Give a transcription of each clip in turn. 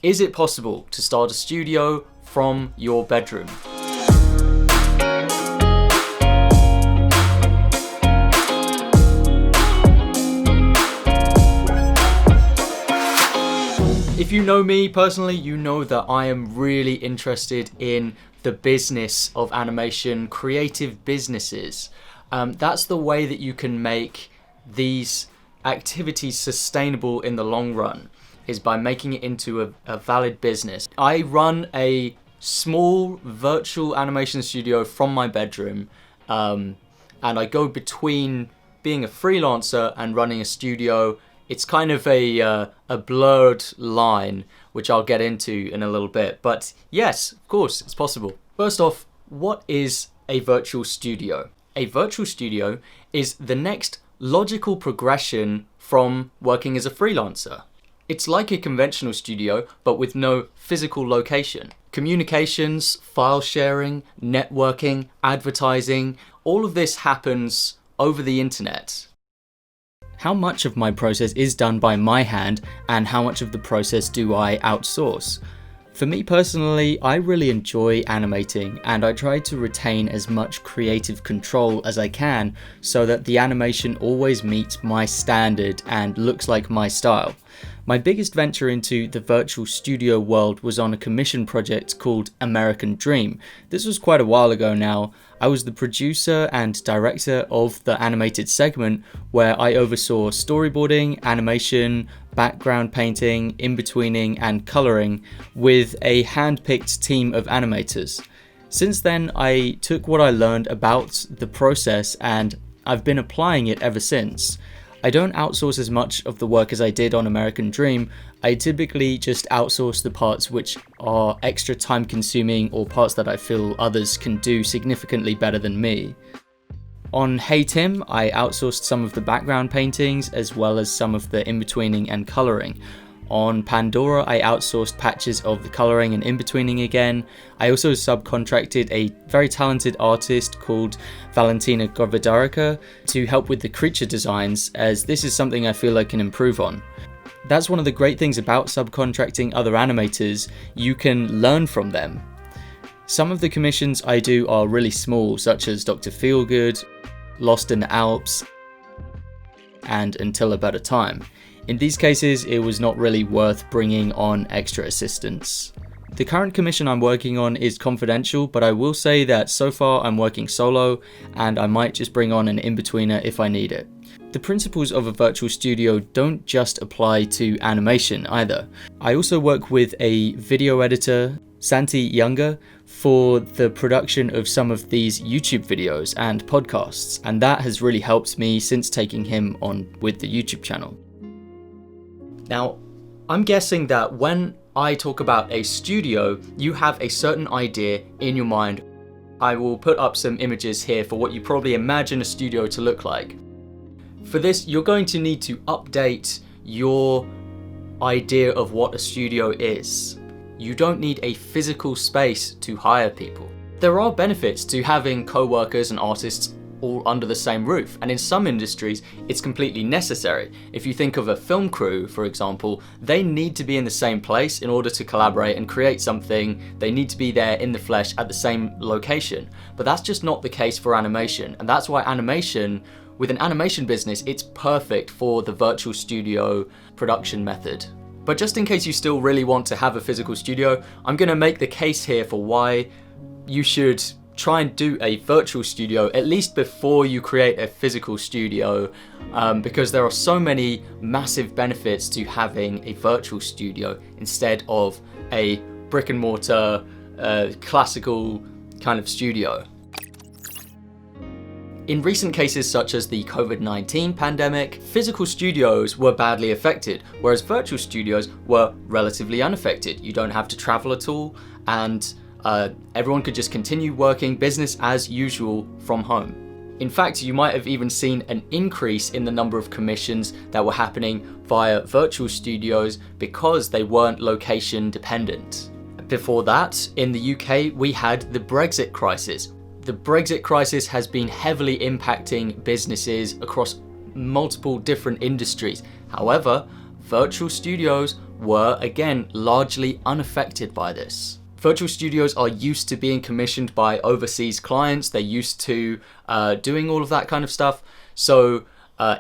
Is it possible to start a studio from your bedroom? If you know me personally, you know that I am really interested in the business of animation, creative businesses. That's the way that you can make these activities sustainable in the long run, is by making it into a valid business. I run a small virtual animation studio from my bedroom, and I go between being a freelancer and running a studio. It's kind of a blurred line, which I'll get into in a little bit. But yes, of course, it's possible. First off, what is a virtual studio? A virtual studio is the next logical progression from working as a freelancer. It's like a conventional studio, but with no physical location. Communications, file sharing, networking, advertising, all of this happens over the internet. How much of my process is done by my hand, and how much of the process do I outsource? For me personally, I really enjoy animating, and I try to retain as much creative control as I can so that the animation always meets my standard and looks like my style. My biggest venture into the virtual studio world was on a commission project called American Dream. This was quite a while ago now. I was the producer and director of the animated segment, where I oversaw storyboarding, animation, background painting, in-betweening and colouring with a hand-picked team of animators. Since then, I took what I learned about the process and I've been applying it ever since. I don't outsource as much of the work as I did on American Dream. I typically just outsource the parts which are extra time consuming or parts that I feel others can do significantly better than me. On Hey Tim, I outsourced some of the background paintings as well as some of the in-betweening and colouring. On Pandora, I outsourced patches of the colouring and in-betweening again. I also subcontracted a very talented artist called Valentina Govedarica to help with the creature designs, as this is something I feel I can improve on. That's one of the great things about subcontracting other animators, you can learn from them. Some of the commissions I do are really small, such as Dr. Feelgood, Lost in the Alps, and Until a Better Time. In these cases, it was not really worth bringing on extra assistants. The current commission I'm working on is confidential, but I will say that so far I'm working solo, and I might just bring on an in-betweener if I need it. The principles of a virtual studio don't just apply to animation either. I also work with a video editor, Santi Younger, for the production of some of these YouTube videos and podcasts, and that has really helped me since taking him on with the YouTube channel. Now, I'm guessing that when I talk about a studio, you have a certain idea in your mind. I will put up some images here for what you probably imagine a studio to look like. For this, you're going to need to update your idea of what a studio is. You don't need a physical space to hire people. There are benefits to having co-workers and artists all under the same roof, and in some industries it's completely necessary. If you think of a film crew, for example, they need to be in the same place in order to collaborate and create something. They need to be there in the flesh at the same location, but that's just not the case for animation, and that's why with an animation business, it's perfect for the virtual studio production method. But just in case you still really want to have a physical studio, I'm going to make the case here for why you should try and do a virtual studio at least before you create a physical studio, because there are so many massive benefits to having a virtual studio instead of a brick and mortar classical kind of studio. In recent cases such as the COVID-19 pandemic, physical studios were badly affected, whereas virtual studios were relatively unaffected. You don't have to travel at all, and everyone could just continue working business as usual from home. In fact, you might have even seen an increase in the number of commissions that were happening via virtual studios because they weren't location dependent. Before that, in the UK, we had the Brexit crisis. The Brexit crisis has been heavily impacting businesses across multiple different industries. However, virtual studios were, again, largely unaffected by this. Virtual studios are used to being commissioned by overseas clients. They're used to doing all of that kind of stuff. So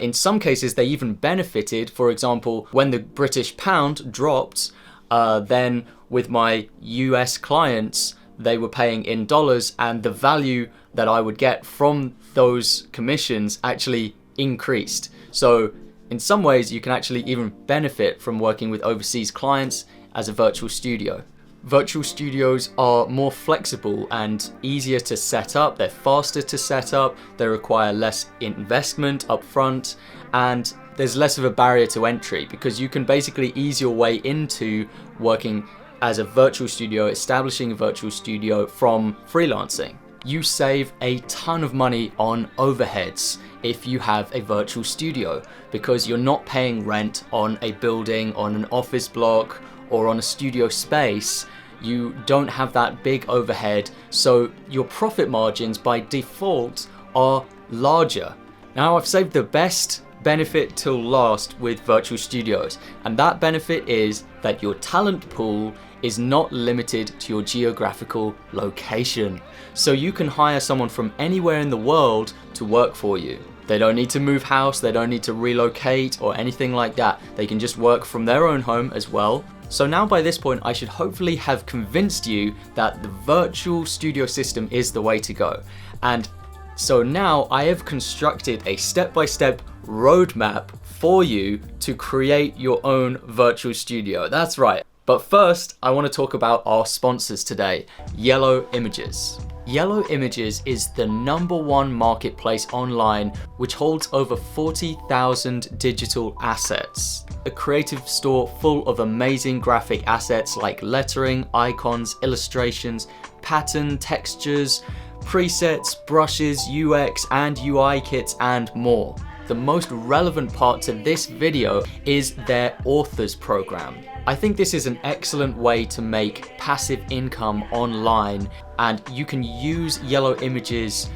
in some cases, they even benefited. For example, when the British pound dropped, then with my US clients, they were paying in dollars, and the value that I would get from those commissions actually increased. So in some ways, you can actually even benefit from working with overseas clients as a virtual studio. Virtual studios are more flexible and easier to set up. They're faster to set up. They require less investment upfront, and there's less of a barrier to entry because you can basically ease your way into working as a virtual studio, establishing a virtual studio from freelancing. You save a ton of money on overheads if you have a virtual studio because you're not paying rent on a building, on an office block, or on a studio space. You don't have that big overhead, so your profit margins by default are larger. Now, I've saved the best benefit till last with virtual studios, and that benefit is that your talent pool is not limited to your geographical location. So you can hire someone from anywhere in the world to work for you. They don't need to move house, they don't need to relocate or anything like that. They can just work from their own home as well. So now by this point, I should hopefully have convinced you that the virtual studio system is the way to go. And so now I have constructed a step-by-step roadmap for you to create your own virtual studio. That's right. But first, I want to talk about our sponsors today, Yellow Images. Yellow Images is the #1 marketplace online which holds over 40,000 digital assets. A creative store full of amazing graphic assets like lettering, icons, illustrations, pattern, textures, presets, brushes, UX and UI kits, and more. The most relevant part to this video is their authors program. I think this is an excellent way to make passive income online, and you can use Yellow Images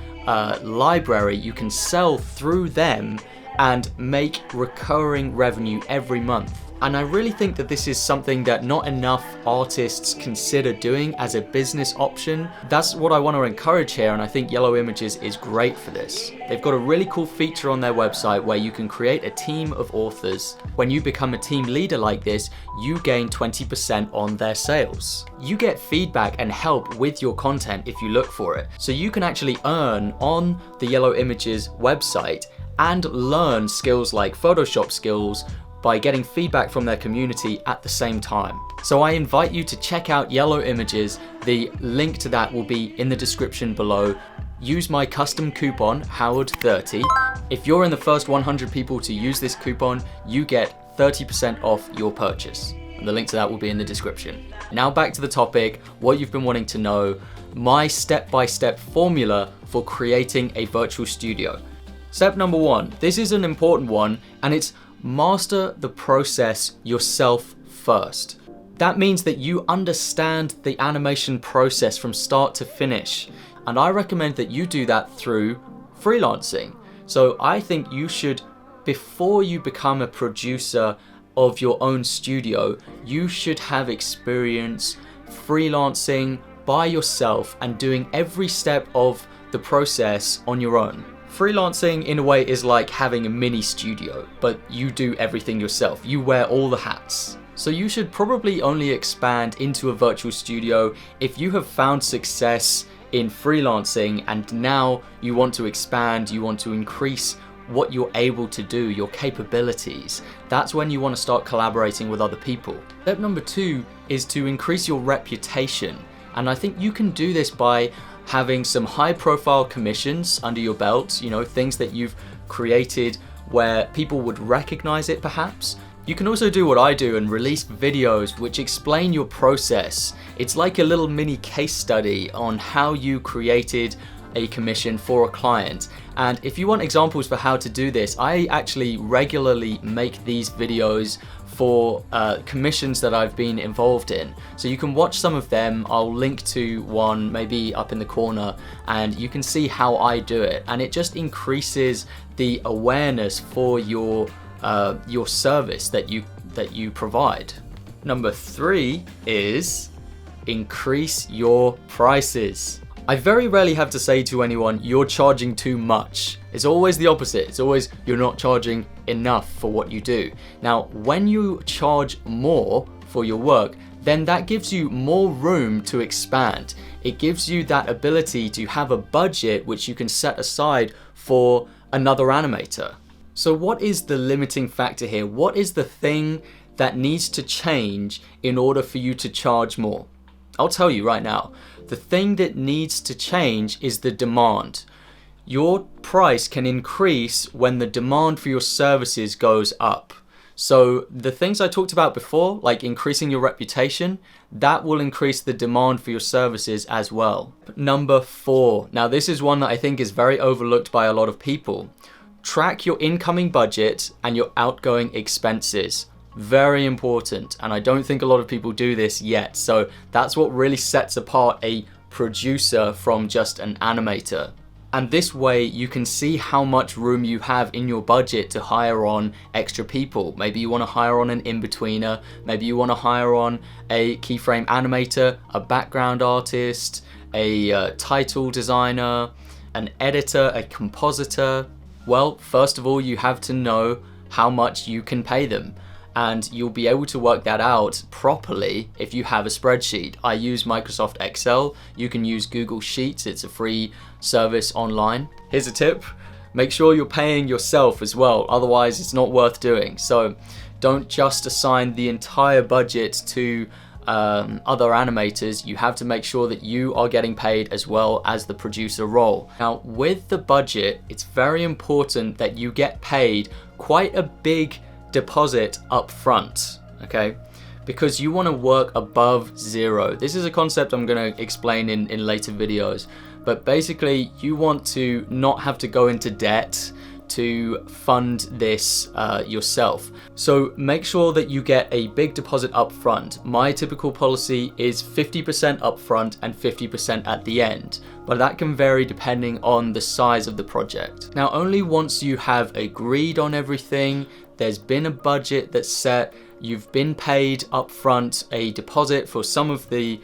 library, you can sell through them and make recurring revenue every month. And I really think that this is something that not enough artists consider doing as a business option. That's what I want to encourage here, and I think Yellow Images is great for this. They've got a really cool feature on their website where you can create a team of authors. When you become a team leader like this, you gain 20% on their sales. You get feedback and help with your content if you look for it. So you can actually earn on the Yellow Images website and learn skills like Photoshop skills by getting feedback from their community at the same time. So I invite you to check out Yellow Images. The link to that will be in the description below. Use my custom coupon, Howard30. If you're in the first 100 people to use this coupon, you get 30% off your purchase. And the link to that will be in the description. Now back to the topic, what you've been wanting to know, my step-by-step formula for creating a virtual studio. Step number 1, this is an important one, and it's master the process yourself first. That means that you understand the animation process from start to finish. And I recommend that you do that through freelancing. So I think you should, before you become a producer of your own studio, you should have experience freelancing by yourself and doing every step of the process on your own. Freelancing in a way is like having a mini studio, but you do everything yourself. You wear all the hats. So you should probably only expand into a virtual studio if you have found success in freelancing and now you want to expand, you want to increase what you're able to do, your capabilities. That's when you want to start collaborating with other people. Step number 2 is to increase your reputation. And I think you can do this by having some high profile commissions under your belt, you know, things that you've created where people would recognize it perhaps. You can also do what I do and release videos which explain your process. It's like a little mini case study on how you created a commission for a client. And if you want examples for how to do this, I actually regularly make these videos for commissions that I've been involved in. So you can watch some of them. I'll link to one maybe up in the corner and you can see how I do it. And it just increases the awareness for your service that you provide. Number 3 is increase your prices. I very rarely have to say to anyone, you're charging too much. It's always the opposite. It's always, you're not charging enough for what you do. Now, when you charge more for your work, then that gives you more room to expand. It gives you that ability to have a budget which you can set aside for another animator. So what is the limiting factor here? What is the thing that needs to change in order for you to charge more? I'll tell you right now. The thing that needs to change is the demand. Your price can increase when the demand for your services goes up. So the things I talked about before, like increasing your reputation, that will increase the demand for your services as well. Number 4. Now this is one that I think is very overlooked by a lot of people. Track your incoming budget and your outgoing expenses. Very important, and I don't think a lot of people do this yet. So that's what really sets apart a producer from just an animator. And this way you can see how much room you have in your budget to hire on extra people. Maybe you want to hire on an in-betweener, maybe you want to hire on a keyframe animator, a background artist, a title designer, an editor, a compositor. Well, first of all, you have to know how much you can pay them. And you'll be able to work that out properly if you have a spreadsheet. I use Microsoft Excel. You can use Google Sheets. It's a free service online. Here's a tip. Make sure you're paying yourself as well. Otherwise, it's not worth doing. So don't just assign the entire budget to other animators. You have to make sure that you are getting paid as well as the producer role. Now, with the budget, it's very important that you get paid quite a big deposit up front, okay? Because you want to work above zero. This is a concept I'm going to explain in later videos, but basically you want to not have to go into debt to fund this yourself. So make sure that you get a big deposit up front. My typical policy is 50% up front and 50% at the end, but that can vary depending on the size of the project. Now, only once you have agreed on everything, there's been a budget that's set, you've been paid upfront a deposit for some of the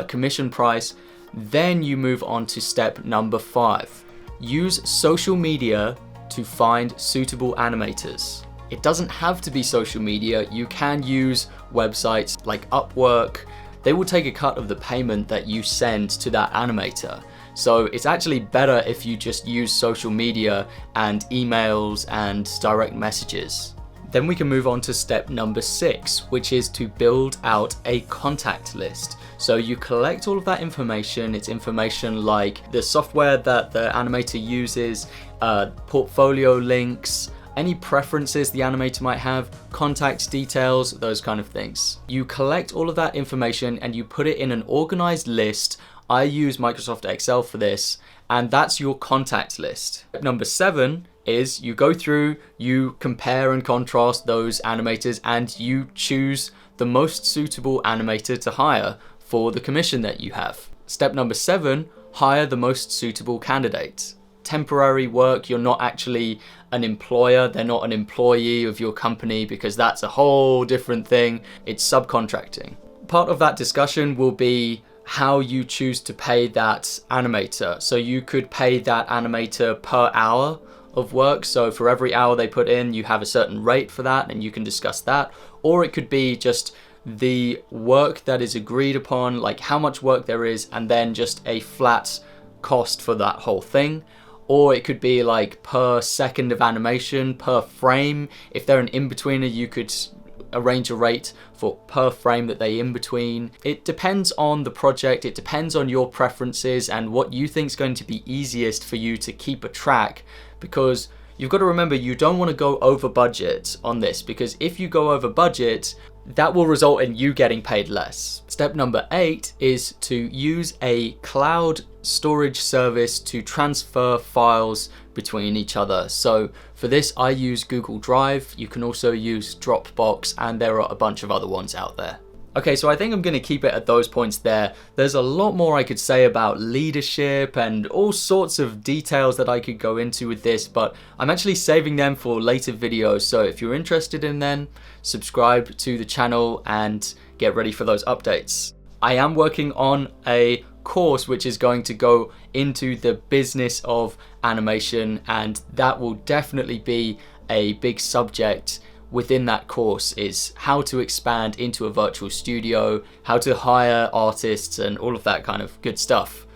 commission price, then you move on to step number 5. Use social media to find suitable animators. It doesn't have to be social media. You can use websites like Upwork. They will take a cut of the payment that you send to that animator. So it's actually better if you just use social media and emails and direct messages. Then we can move on to step number 6, which is to build out a contact list. So you collect all of that information. It's information like the software that the animator uses, portfolio links, any preferences the animator might have, contact details, those kind of things. You collect all of that information and you put it in an organized list. I use Microsoft Excel for this, and that's your contact list. Number 7 is you go through, you compare and contrast those animators, and you choose the most suitable animator to hire for the commission that you have. Step number 7, hire the most suitable candidate. Temporary work, you're not actually an employer, they're not an employee of your company, because that's a whole different thing. It's subcontracting. Part of that discussion will be how you choose to pay that animator. So you could pay that animator per hour of work. So for every hour they put in, you have a certain rate for that, and you can discuss that. Or it could be just the work that is agreed upon, like how much work there is, and then just a flat cost for that whole thing. Or it could be like per second of animation, per frame. If they're an in-betweener, you could arrange a rate for per frame that they in between. It depends on the project, it depends on your preferences and what you think is going to be easiest for you to keep a track, because you've got to remember you don't want to go over budget on this, because if you go over budget, that will result in you getting paid less. Step number 8 is to use a cloud storage service to transfer files between each other. So for this, I use Google Drive. You can also use Dropbox, and there are a bunch of other ones out there. Okay, so I think I'm going to keep it at those points there. There's a lot more I could say about leadership and all sorts of details that I could go into with this, but I'm actually saving them for later videos. So if you're interested in them, subscribe to the channel and get ready for those updates. I am working on a course which is going to go into the business of animation, and that will definitely be a big subject within that course, is how to expand into a virtual studio, how to hire artists, and all of that kind of good stuff.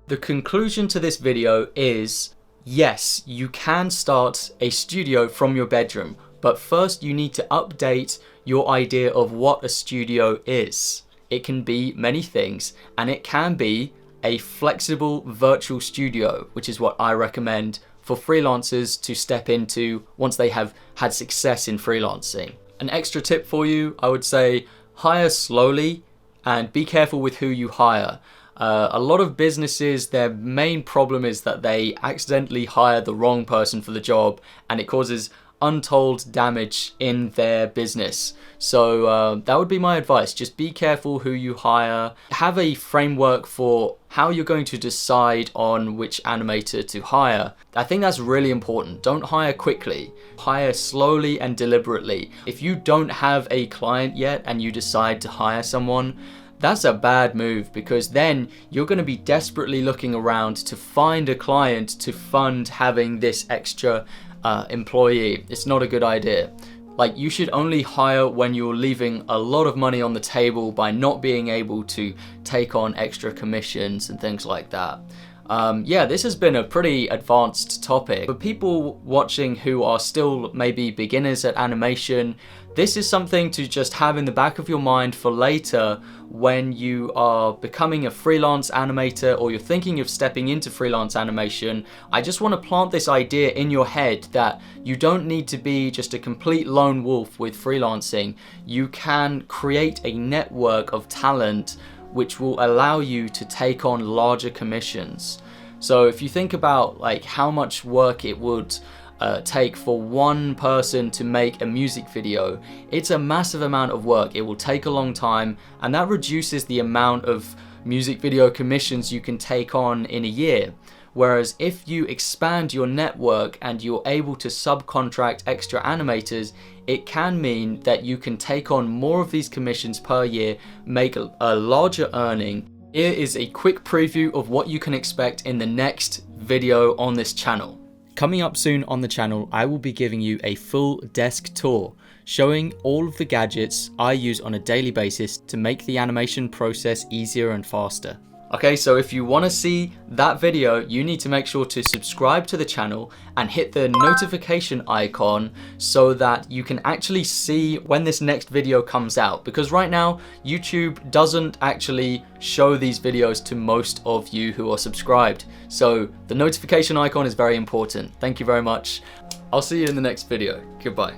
The conclusion to this video is, yes, you can start a studio from your bedroom, but first you need to update your idea of what a studio is. It can be many things, and it can be a flexible virtual studio, which is what I recommend for freelancers to step into once they have had success in freelancing. An extra tip for you, I would say, hire slowly and be careful with who you hire. A lot of businesses, their main problem is that they accidentally hire the wrong person for the job, and it causes untold damage in their business. So that would be my advice. Just be careful who you hire. Have a framework for how you're going to decide on which animator to hire. I think that's really important. Don't hire quickly. Hire slowly and deliberately. If you don't have a client yet and you decide to hire someone, that's a bad move, because then you're going to be desperately looking around to find a client to fund having this extra employee. It's not a good idea. Like, you should only hire when you're leaving a lot of money on the table by not being able to take on extra commissions and things like that. Yeah, this has been a pretty advanced topic. For people watching who are still maybe beginners at animation, this is something to just have in the back of your mind for later when you are becoming a freelance animator or you're thinking of stepping into freelance animation. I just want to plant this idea in your head that you don't need to be just a complete lone wolf with freelancing. You can create a network of talent which will allow you to take on larger commissions. So if you think about like how much work it would take for one person to make a music video, it's a massive amount of work. It will take a long time, and that reduces the amount of music video commissions you can take on in a year. Whereas if you expand your network and you're able to subcontract extra animators, it can mean that you can take on more of these commissions per year, make a larger earning. Here is a quick preview of what you can expect in the next video on this channel. Coming up soon on the channel, I will be giving you a full desk tour, showing all of the gadgets I use on a daily basis to make the animation process easier and faster. Okay, so if you want to see that video, you need to make sure to subscribe to the channel and hit the notification icon so that you can actually see when this next video comes out. Because right now, YouTube doesn't actually show these videos to most of you who are subscribed. So the notification icon is very important. Thank you very much. I'll see you in the next video. Goodbye.